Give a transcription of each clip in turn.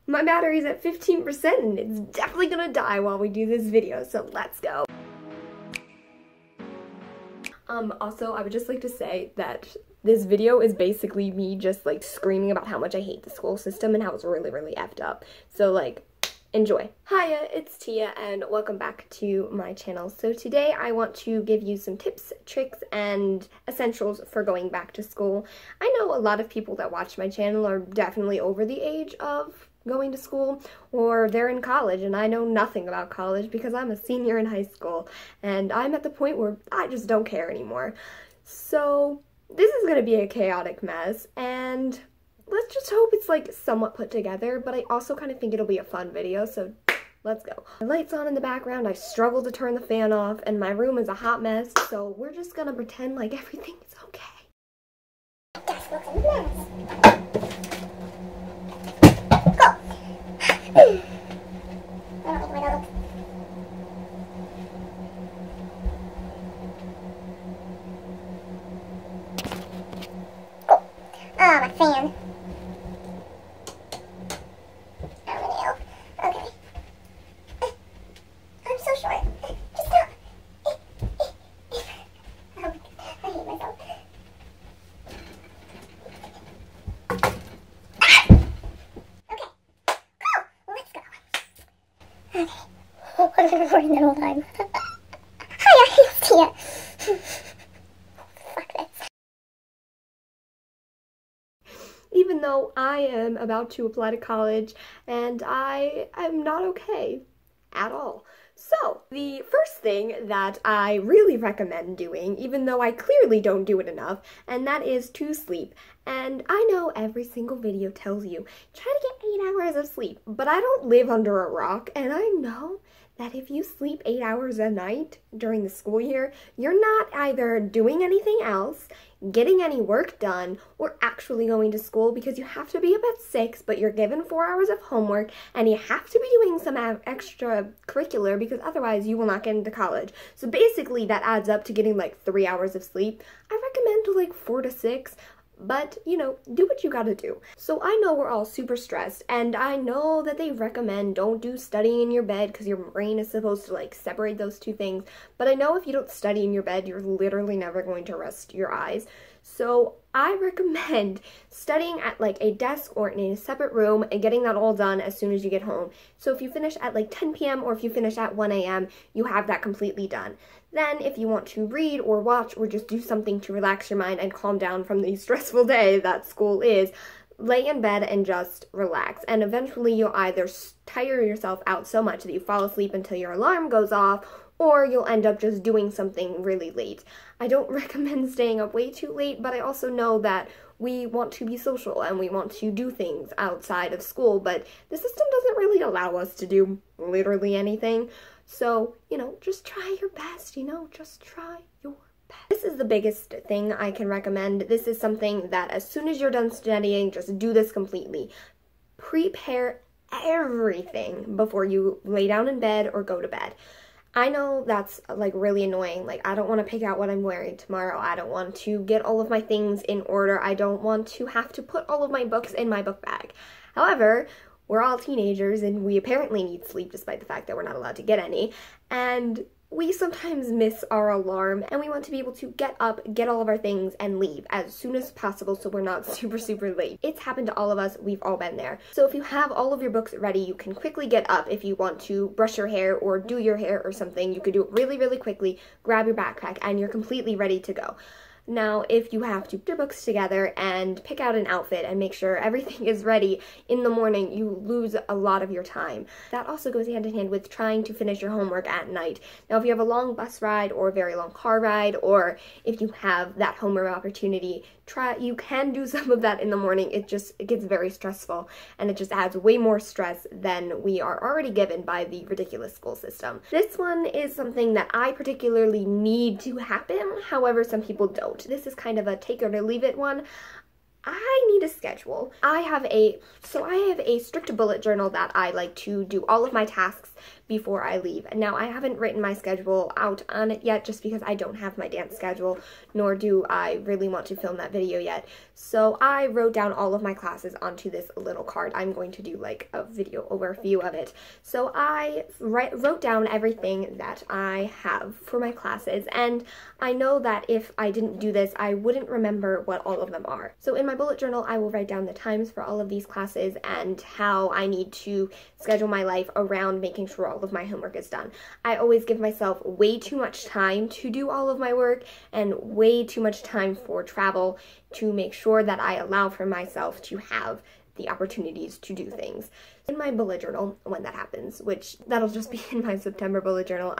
My battery's at 15% and it's definitely gonna die while we do this video, so let's go. Also, I would just like to say that this video is basically me just like screaming about how much I hate the school system and how it's really, really effed up. So like, enjoy. Hiya, it's Tia and welcome back to my channel. So today I want to give you some tips, tricks, and essentials for going back to school. I know a lot of people that watch my channel are definitely over the age of going to school, or they're in college, and I know nothing about college because I'm a senior in high school and I'm at the point where I just don't care anymore. So this is gonna be a chaotic mess, and let's just hope it's like somewhat put together, but I also kind of think it'll be a fun video, so let's go. The light's on in the background, I struggle to turn the fan off, and my room is a hot mess, so we're just gonna pretend like everything is okay. Desk looks a mess. I don't like the way that looks. Oh, my fan. Oh, my nail. Okay. I'm so short. Just stop. Oh, I hate myself. Okay. I've been recording the whole time. Hiya, it's Tia. Fuck this. Even though I am about to apply to college and I am not okay at all. So, the first thing that I really recommend doing, even though I clearly don't do it enough, and that is to sleep. And I know every single video tells you, try to get 8 hours of sleep, but I don't live under a rock, and I know that if you sleep 8 hours a night during the school year, you're not either doing anything else, getting any work done, or actually going to school, because you have to be up at 6, but you're given 4 hours of homework, and you have to be doing some extracurricular, because otherwise you will not get into college. So basically that adds up to getting like 3 hours of sleep. I recommend like 4 to 6. But, you know, do what you gotta do. So I know we're all super stressed, and I know that they recommend don't do studying in your bed because your brain is supposed to, like, separate those two things. But I know if you don't study in your bed, you're literally never going to rest your eyes. So I recommend studying at, like, a desk or in a separate room and getting that all done as soon as you get home. So if you finish at, like, 10 p.m. or if you finish at 1 a.m., you have that completely done. Then, if you want to read or watch or just do something to relax your mind and calm down from the stressful day that school is, lay in bed and just relax. And eventually you'll either tire yourself out so much that you fall asleep until your alarm goes off, or you'll end up just doing something really late. I don't recommend staying up way too late, but I also know that we want to be social and we want to do things outside of school, but the system doesn't really allow us to do literally anything. So, you know, just try your best, just try your best. This is the biggest thing I can recommend. This is something that as soon as you're done studying, just do this completely. Prepare everything before you lay down in bed or go to bed. I know that's like really annoying. Like, I don't want to pick out what I'm wearing tomorrow. I don't want to get all of my things in order. I don't want to have to put all of my books in my book bag. However, we're all teenagers and we apparently need sleep despite the fact that we're not allowed to get any. And we sometimes miss our alarm and we want to be able to get up, get all of our things, and leave as soon as possible so we're not super late. It's happened to all of us. We've all been there. So if you have all of your books ready, you can quickly get up. If you want to brush your hair or do your hair or something, you could do it really quickly, grab your backpack, and you're completely ready to go. Now, if you have to put your books together and pick out an outfit and make sure everything is ready in the morning, you lose a lot of your time. That also goes hand in hand with trying to finish your homework at night. Now, if you have a long bus ride or a very long car ride, or if you have that homework opportunity, you can do some of that in the morning. It gets very stressful, and it just adds way more stress than we are already given by the ridiculous school system. This one is something that I particularly need to happen, however, some people don't. This is kind of a take it or leave it one. I need a schedule. I have a strict bullet journal that I like to do all of my tasks before I leave. And now I haven't written my schedule out on it yet just because I don't have my dance schedule, nor do I really want to film that video yet. So I wrote down all of my classes onto this little card. I'm going to do like a video overview of it. So I wrote down everything that I have for my classes, and I know that if I didn't do this, I wouldn't remember what all of them are. So in my bullet journal, I will write down the times for all of these classes and how I need to schedule my life around making sure all of my homework is done. I always give myself way too much time to do all of my work and way too much time for travel to make sure that I allow for myself to have the opportunities to do things. In my bullet journal, when that happens, which that'll just be in my September bullet journal,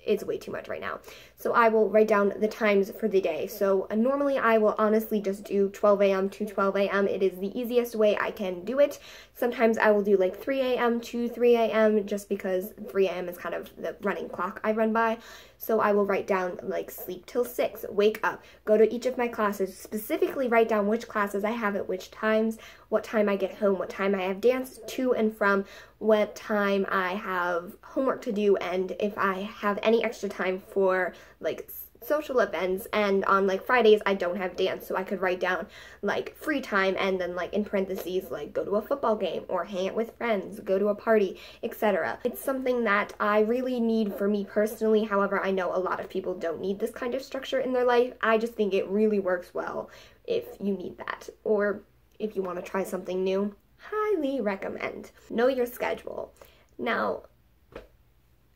it's way too much right now. So I will write down the times for the day. So normally I will honestly just do 12 a.m. to 12 a.m. It is the easiest way I can do it. Sometimes I will do like 3 a.m. to 3 a.m. just because 3 a.m. is kind of the running clock I run by. So I will write down like sleep till 6, wake up, go to each of my classes, specifically write down which classes I have at which times, what time I get home, what time I have dance to and from, what time I have homework to do, and if I have any extra time for like social events. And on like Fridays I don't have dance, so I could write down like free time and then like in parentheses like go to a football game or hang out with friends, go to a party, etc. It's something that I really need for me personally. However, I know a lot of people don't need this kind of structure in their life. I just think it really works well if you need that, or if you want to try something new. Highly recommend. Know your schedule. Now,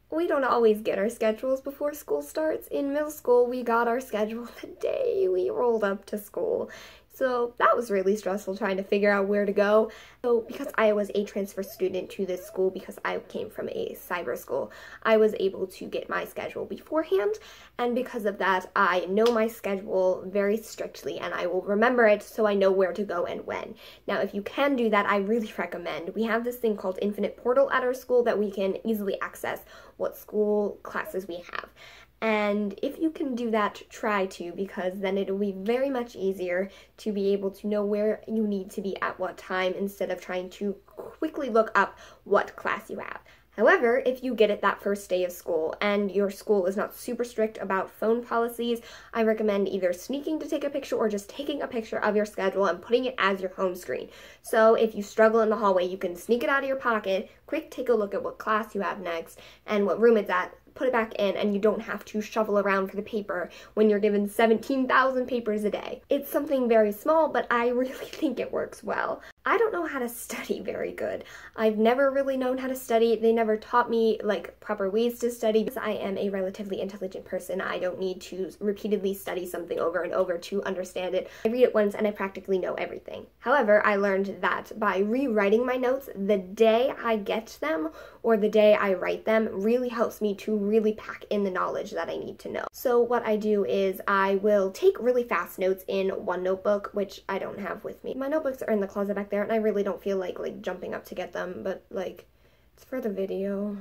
we don't always get our schedules before school starts. In middle school, we got our schedule the day we rolled up to school. So that was really stressful trying to figure out where to go. So because I was a transfer student to this school, because I came from a cyber school, I was able to get my schedule beforehand. And because of that, I know my schedule very strictly and I will remember it so I know where to go and when. Now, if you can do that, I really recommend. We have this thing called Infinite Portal at our school that we can easily access what school classes we have. And if you can do that, try to, because then it'll be very much easier to be able to know where you need to be at what time instead of trying to quickly look up what class you have. However, if you get it that first day of school and your school is not super strict about phone policies, I recommend either sneaking to take a picture or just taking a picture of your schedule and putting it as your home screen. So if you struggle in the hallway, you can sneak it out of your pocket, quick take a look at what class you have next and what room it's at, put it back in, and you don't have to shovel around for the paper when you're given 17,000 papers a day. It's something very small, but I really think it works well. I don't know how to study very good. I've never really known how to study. They never taught me like proper ways to study. Because I am a relatively intelligent person, I don't need to repeatedly study something over and over to understand it. I read it once and I practically know everything. However, I learned that by rewriting my notes the day I get them or the day I write them really helps me to really pack in the knowledge that I need to know. So what I do is I will take really fast notes in one notebook, which I don't have with me. My notebooks are in the closet back there and I really don't feel like jumping up to get them, but like it's for the video.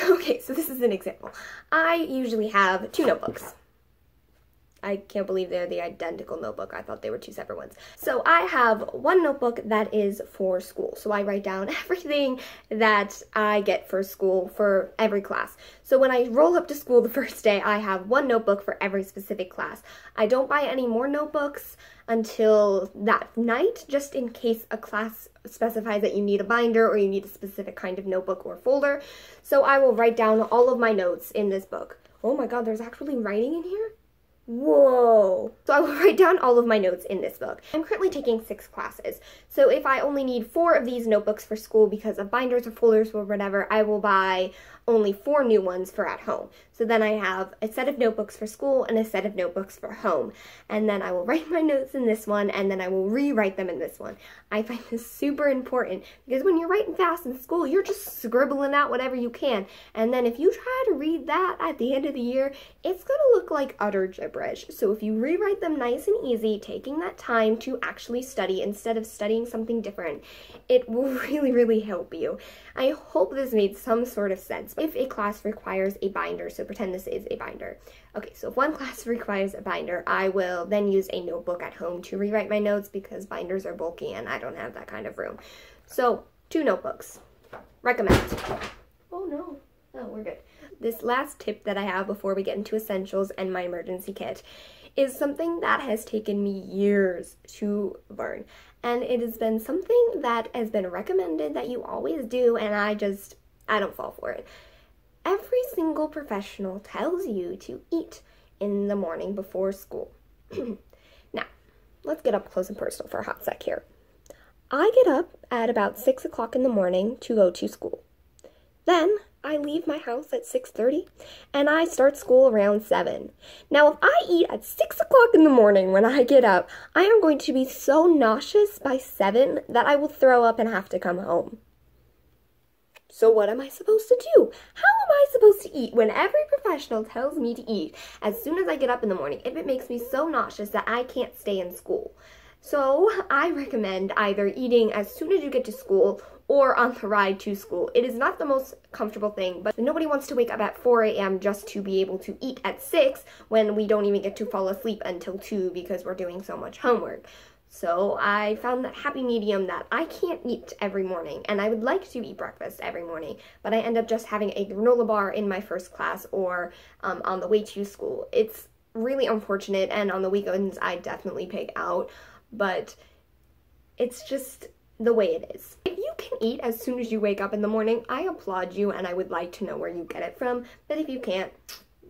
Okay, so this is an example. I usually have 2 notebooks. I can't believe they're the identical notebook. I thought they were 2 separate ones. So I have one notebook that is for school. So I write down everything that I get for school for every class. So when I roll up to school the first day, I have one notebook for every specific class. I don't buy any more notebooks until that night, just in case a class specifies that you need a binder or you need a specific kind of notebook or folder. So I will write down all of my notes in this book. Oh my god, there's actually writing in here? Whoa. So I will write down all of my notes in this book. I'm currently taking 6 classes. So if I only need 4 of these notebooks for school because of binders or folders or whatever, I will buy only 4 new ones for at home. So then I have a set of notebooks for school and a set of notebooks for home. And then I will write my notes in this one and then I will rewrite them in this one. I find this super important because when you're writing fast in school, you're just scribbling out whatever you can. And then if you try to read that at the end of the year, it's going to look like utter gibberish. So if you rewrite them nice and easy, taking that time to actually study instead of studying something different, it will really, really help you. I hope this made some sort of sense. If a class requires a binder, so pretend this is a binder. Okay, so if one class requires a binder, I will then use a notebook at home to rewrite my notes because binders are bulky and I don't have that kind of room. So 2 notebooks. Recommend. Oh no. Oh, we're good. This last tip that I have before we get into essentials and my emergency kit is something that has taken me years to learn. And it has been something that has been recommended that you always do, and I don't fall for it. Every single professional tells you to eat in the morning before school. Now, let's get up close and personal for a hot sec here. I get up at about 6 o'clock in the morning to go to school. Then I leave my house at 6:30 and I start school around 7. Now, if I eat at 6 o'clock in the morning when I get up, I am going to be so nauseous by 7 that I will throw up and have to come home. So what am I supposed to do? How am I supposed to eat when every professional tells me to eat as soon as I get up in the morning if it makes me so nauseous that I can't stay in school? So I recommend either eating as soon as you get to school or on the ride to school. It is not the most comfortable thing, but nobody wants to wake up at 4 a.m. just to be able to eat at 6 when we don't even get to fall asleep until 2 because we're doing so much homework. So I found that happy medium that I can't eat every morning, and I would like to eat breakfast every morning, but I end up just having a granola bar in my first class or on the way to school. It's really unfortunate, and on the weekends I definitely pig out, but it's just the way it is. If you can eat as soon as you wake up in the morning, I applaud you and I would like to know where you get it from, but if you can't,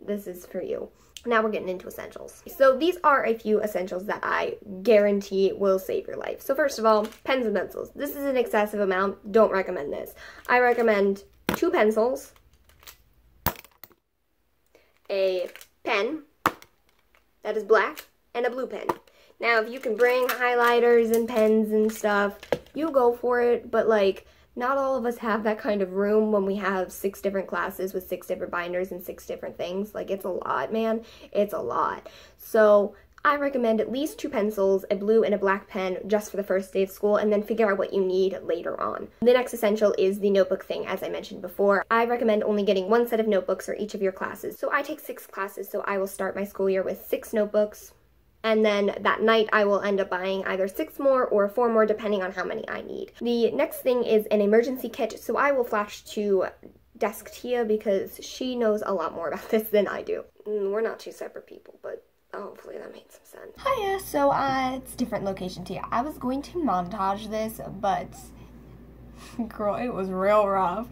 this is for you. Now we're getting into essentials. So these are a few essentials that I guarantee will save your life. So first of all, pens and pencils. This is an excessive amount. Don't recommend this. I recommend 2 pencils, a pen that is black, and a blue pen. Now, if you can bring highlighters and pens and stuff, you go for it, but like, not all of us have that kind of room when we have 6 different classes with 6 different binders and 6 different things. Like, it's a lot, man. It's a lot. So I recommend at least 2 pencils, a blue and a black pen just for the first day of school, and then figure out what you need later on. The next essential is the notebook thing, as I mentioned before. I recommend only getting 1 set of notebooks for each of your classes. So I take 6 classes, so I will start my school year with 6 notebooks. And then that night I will end up buying either 6 more or 4 more depending on how many I need. The next thing is an emergency kit, so I will flash to Desk Hiya because she knows a lot more about this than I do. We're not 2 separate people, but hopefully that made some sense. Hiya, so it's different location Tia. I was going to montage this, but girl, it was real rough.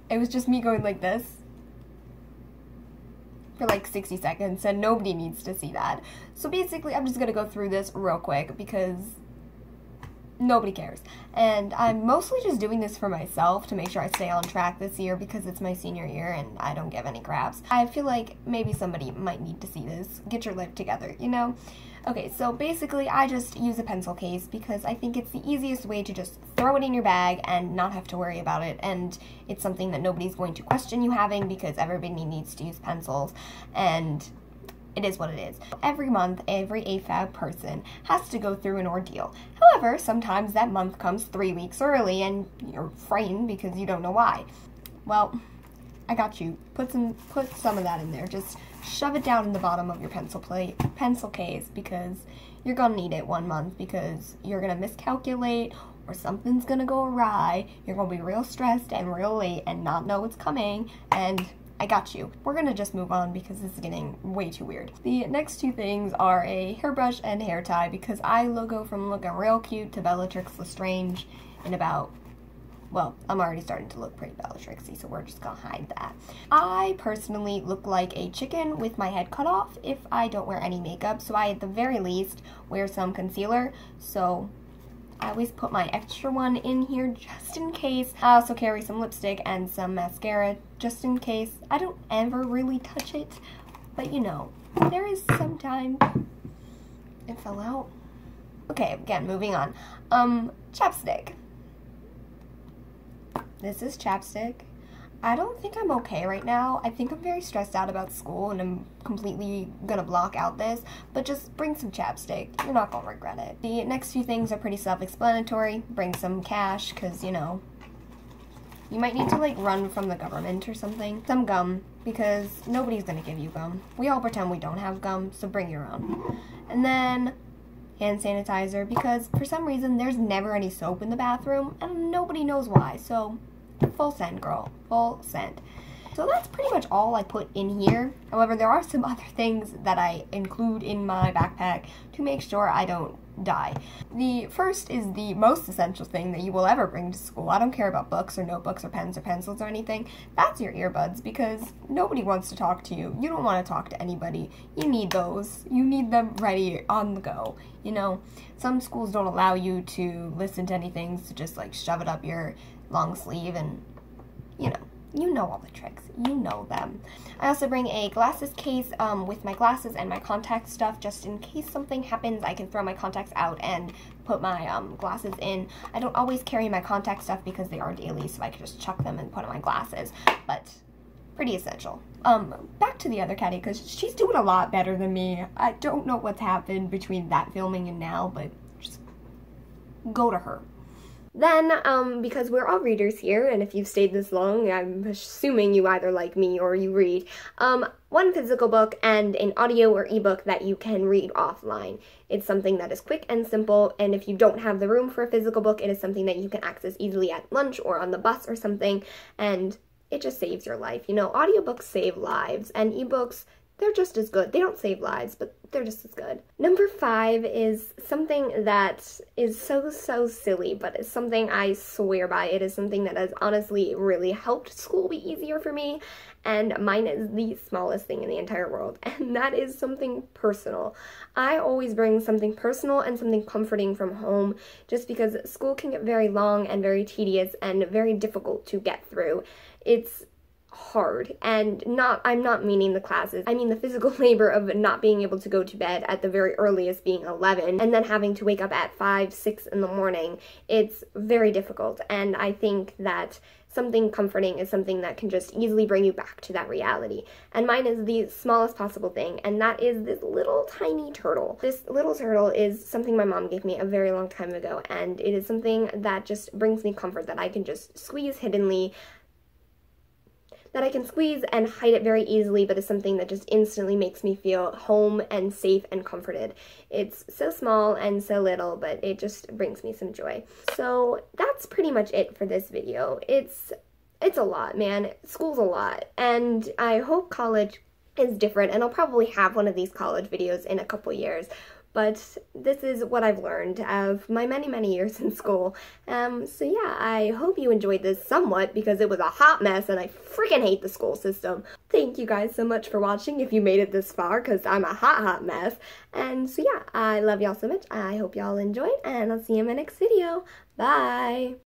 It was just me going like this for like 60 seconds, and nobody needs to see that. So basically, I'm just gonna go through this real quick because nobody cares. And I'm mostly just doing this for myself to make sure I stay on track this year because it's my senior year and I don't give any craps. I feel like maybe somebody might need to see this. Get your life together, you know? Okay, so basically I just use a pencil case because I think it's the easiest way to just throw it in your bag and not have to worry about it, and it's something that nobody's going to question you having because everybody needs to use pencils, and it is what it is. Every month, every AFAB person has to go through an ordeal. However, sometimes that month comes 3 weeks early and you're frightened because you don't know why. Well, I got you. Put some of that in there. Just shove it down in the bottom of your pencil case because you're gonna need it 1 month because you're gonna miscalculate or something's gonna go awry. You're gonna be real stressed and real late and not know what's coming, and I got you. We're gonna just move on because this is getting way too weird. The next 2 things are a hairbrush and hair tie because I go from looking real cute to Bellatrix Lestrange in about, well, I'm already starting to look pretty Bellatrixy, so we're just gonna hide that. I personally look like a chicken with my head cut off if I don't wear any makeup, so I at the very least wear some concealer, so I always put my extra one in here just in case. I also carry some lipstick and some mascara just in case. I don't ever really touch it, but you know, there is some time it fell out. Okay, again, moving on. Chapstick. This is chapstick. I don't think I'm okay right now. I think I'm very stressed out about school and I'm completely gonna block out this, but just bring some chapstick. You're not gonna regret it. The next few things are pretty self-explanatory. Bring some cash, cause you know, You might need to, like, run from the government or something. Some gum, because nobody's gonna give you gum. We all pretend we don't have gum, so bring your own. And then hand sanitizer, because for some reason there's never any soap in the bathroom, and nobody knows why, so full send, girl. Full send. So that's pretty much all I put in here. However, there are some other things that I include in my backpack to make sure I don't die. The first is the most essential thing that you will ever bring to school. I don't care about books or notebooks or pens or pencils or anything. That's your earbuds, because nobody wants to talk to you. You don't want to talk to anybody. You need those. You need them ready on the go. You know, some schools don't allow you to listen to anything, so just like shove it up your long sleeve and, you know all the tricks. You know them. I also bring a glasses case with my glasses and my contact stuff, just in case something happens. I can throw my contacts out and put my glasses in. I don't always carry my contact stuff because they are daily, so I can just chuck them and put on my glasses, but pretty essential. Back to the other caddy, because she's doing a lot better than me. I don't know what's happened between that filming and now, but just go to her. Then, because we're all readers here, and if you've stayed this long, I'm assuming you either like me or you read, one physical book and an audio or ebook that you can read offline. It's something that is quick and simple, and if you don't have the room for a physical book, it is something that you can access easily at lunch or on the bus or something, and it just saves your life. You know, audiobooks save lives, and ebooks, they're just as good. They don't save lives, but they're just as good. Number 5 is something that is so silly, but it's something I swear by. It is something that has honestly really helped school be easier for me, and mine is the smallest thing in the entire world, and that is something personal. I always bring something personal and something comforting from home, just because school can get very long and very tedious and very difficult to get through. It's hard, and I'm not meaning the classes, I mean the physical labor of not being able to go to bed at the very earliest being 11 and then having to wake up at 5, 6 in the morning. It's very difficult, and I think that something comforting is something that can just easily bring you back to that reality. And mine is the smallest possible thing, and that is this little tiny turtle. This little turtle is something my mom gave me a very long time ago, and it is something that just brings me comfort, that I can just squeeze hiddenly, that I can squeeze and hide it very easily, but is something that just instantly makes me feel home and safe and comforted. It's so small and so little, but it just brings me some joy. So that's pretty much it for this video. It's a lot, man. School's a lot, and I hope college is different, and I'll probably have one of these college videos in a couple years. But this is what I've learned of my many years in school. So yeah, I hope you enjoyed this somewhat, because it was a hot mess and I freaking hate the school system. Thank you guys so much for watching if you made it this far, because I'm a hot mess. And so yeah, I love y'all so much. I hope y'all enjoyed, and I'll see you in my next video. Bye!